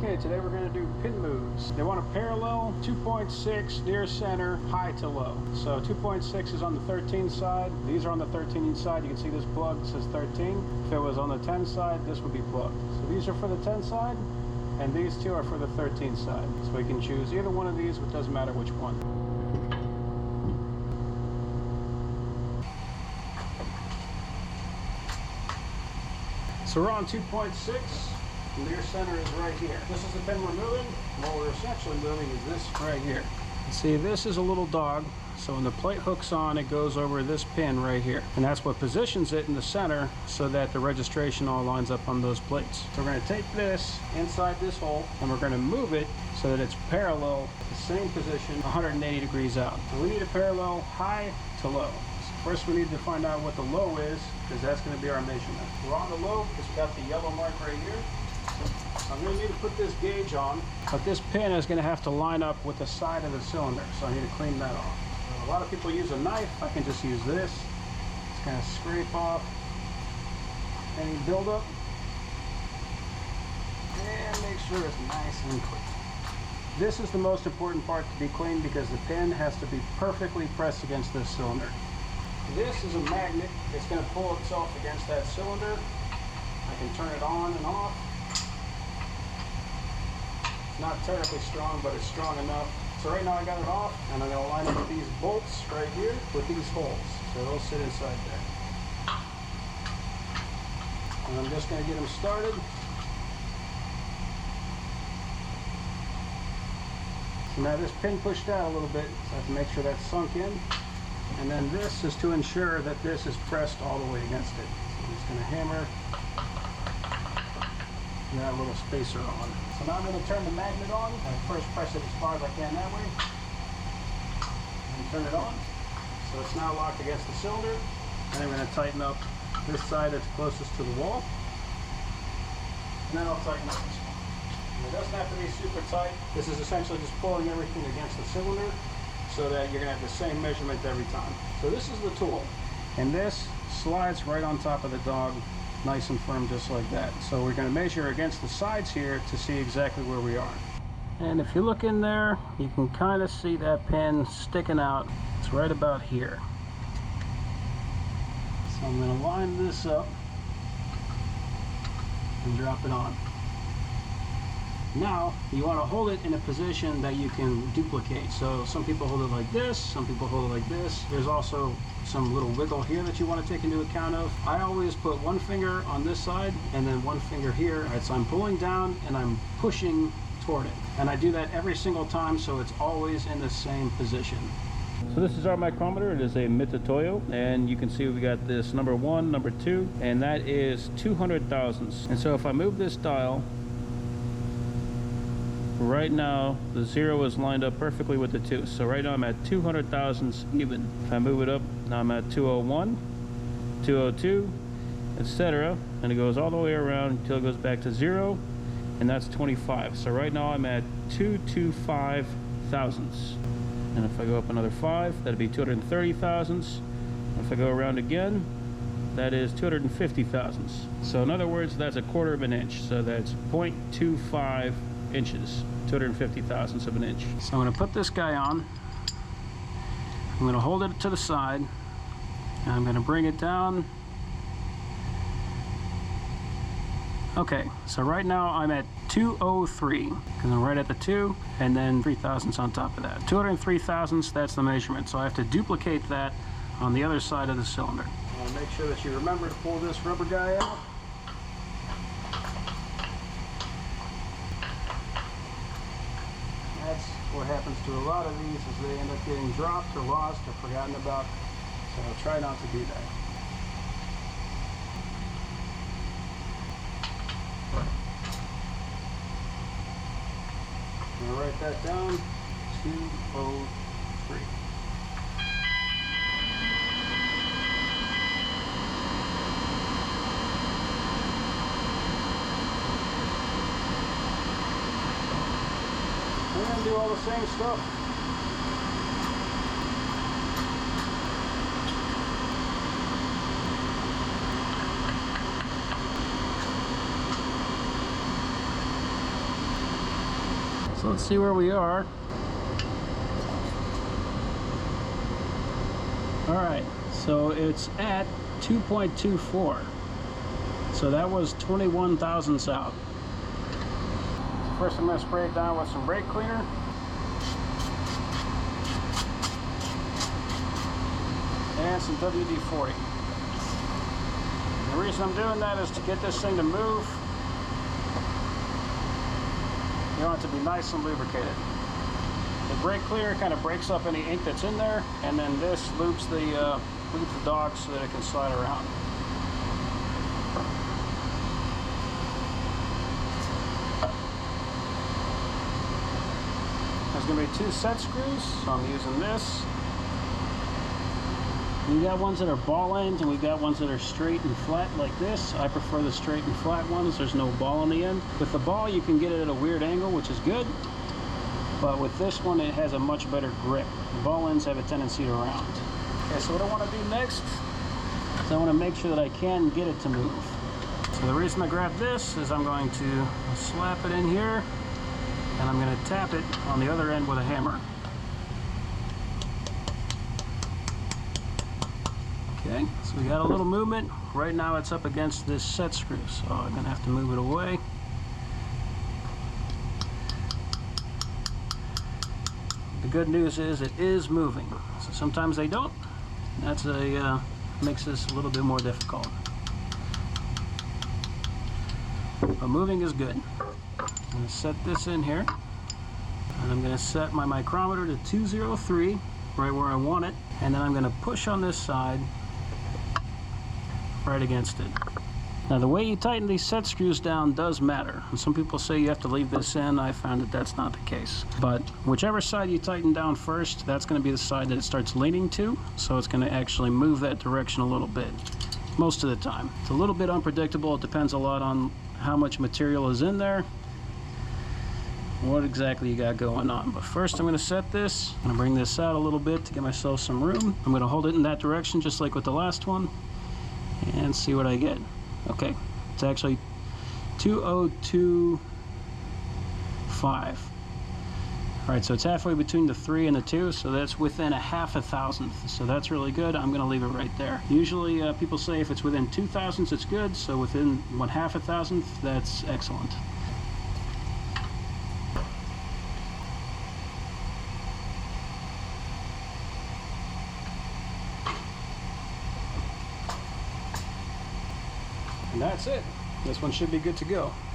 Okay, today we're going to do pin moves. They want a parallel 2.6 near center, high to low. So 2.6 is on the 13 side. These are on the 13 side. You can see this plug says 13. If it was on the 10 side, this would be plugged. So these are for the 10 side, and these two are for the 13 side. So we can choose either one of these, it doesn't matter which one. So we're on 2.6. Near center is right here. This is the pin we're moving. What we're essentially moving is this right here. See, this is a little dog, so when the plate hooks on, it goes over this pin right here. And that's what positions it in the center so that the registration all lines up on those plates. So we're going to take this inside this hole and we're going to move it so that it's parallel, the same position, 180 degrees out. So we need a parallel high to low. First, we need to find out what the low is, because that's going to be our measurement. We're on the low because we got the yellow mark right here. So I'm going to need to put this gauge on, but this pin is going to have to line up with the side of the cylinder, so I need to clean that off. So a lot of people use a knife. I can just use this. Just kind of scrape off any buildup and make sure it's nice and clean. This is the most important part to be clean because the pin has to be perfectly pressed against this cylinder. This is a magnet. It's going to pull itself against that cylinder. I can turn it on and off. It's not terribly strong, but it's strong enough. So right now I got it off, and I'm going to line up these bolts right here with these holes. So they'll sit inside there. And I'm just going to get them started. So now this pin pushed out a little bit, so I have to make sure that's sunk in. And then this is to ensure that this is pressed all the way against it. So I'm just going to hammer that little spacer on. So now I'm going to turn the magnet on. I first press it as far as I can that way. And turn it on. So it's now locked against the cylinder. And I'm going to tighten up this side that's closest to the wall. And then I'll tighten up this one. And it doesn't have to be super tight. This is essentially just pulling everything against the cylinder so that you're going to have the same measurement every time. So this is the tool. And this slides right on top of the dog, nice and firm, just like that. So we're going to measure against the sides here to see exactly where we are. And if you look in there, you can kind of see that pin sticking out. It's right about here. So I'm going to line this up and drop it on. Now, you want to hold it in a position that you can duplicate. So some people hold it like this, some people hold it like this. There's also some little wiggle here that you want to take into account of. I always put one finger on this side and then one finger here. All right, so I'm pulling down and I'm pushing toward it. And I do that every single time, so it's always in the same position. So this is our micrometer. It is a Mitutoyo, and you can see we got this number 1, number 2, and that is 200 thousandths. And so if I move this dial, right now the 0 is lined up perfectly with the 2. So right now I'm at 200 thousandths even. If I move it up, now I'm at 201, 202, etc. And it goes all the way around until it goes back to 0, and that's 25. So right now I'm at 225 thousandths. And if I go up another 5, that'd be 230 thousandths. If I go around again, that is 250 thousandths. So in other words, that's a quarter of an inch. So that's 0.25 inches, 250 thousandths of an inch. So I'm going to put this guy on. I'm going to hold it to the side, and I'm going to bring it down. Okay, so right now I'm at 203, because I'm right at the 2, and then 3 thousandths on top of that. 203 thousandths, that's the measurement. So I have to duplicate that on the other side of the cylinder. I want to make sure that you remember to pull this rubber guy out. That's what happens to a lot of these, is they end up getting dropped or lost or forgotten about. So try not to do that. I'm going to write that down, 203. We're going to do all the same stuff. So let's see where we are. Alright, so it's at 2.24. So that was 21 thousandths out. First I'm going to spray it down with some brake cleaner. And some WD-40. The reason I'm doing that is to get this thing to move. You want it to be nice and lubricated. The brake cleaner kind of breaks up any ink that's in there, and then this lubes the dog so that it can slide around. There's going to be 2 set screws, so I'm using this. We got ones that are ball ends, and we've got ones that are straight and flat like this. I prefer the straight and flat ones. There's no ball on the end. With the ball, you can get it at a weird angle, which is good. But with this one, it has a much better grip. The ball ends have a tendency to round. Okay, so what I want to do next is I want to make sure that I can get it to move. So the reason I grabbed this is I'm going to slap it in here, and I'm going to tap it on the other end with a hammer. Okay, so we got a little movement. Right now it's up against this set screw, so I'm going to have to move it away. The good news is it is moving. So sometimes they don't. That's makes this a little bit more difficult. But moving is good. I'm going to set this in here, and I'm going to set my micrometer to 203, right where I want it, and then I'm going to push on this side right against it. Now the way you tighten these set screws down does matter. And some people say you have to leave this in. I found that that's not the case. But whichever side you tighten down first, that's going to be the side that it starts leaning to. So it's going to actually move that direction a little bit, most of the time. It's a little bit unpredictable. It depends a lot on how much material is in there, what exactly you got going on. But first I'm going to set this. I'm going to bring this out a little bit to give myself some room. I'm going to hold it in that direction just like with the last one and see what I get. Okay, it's actually 2025. All right, so it's halfway between the 3 and the 2, so that's within a half a thousandth. So that's really good. I'm going to leave it right there. Usually people say if it's within 2 thousandths, it's good. So within 1/2 a thousandth, that's excellent. And that's it. This one should be good to go.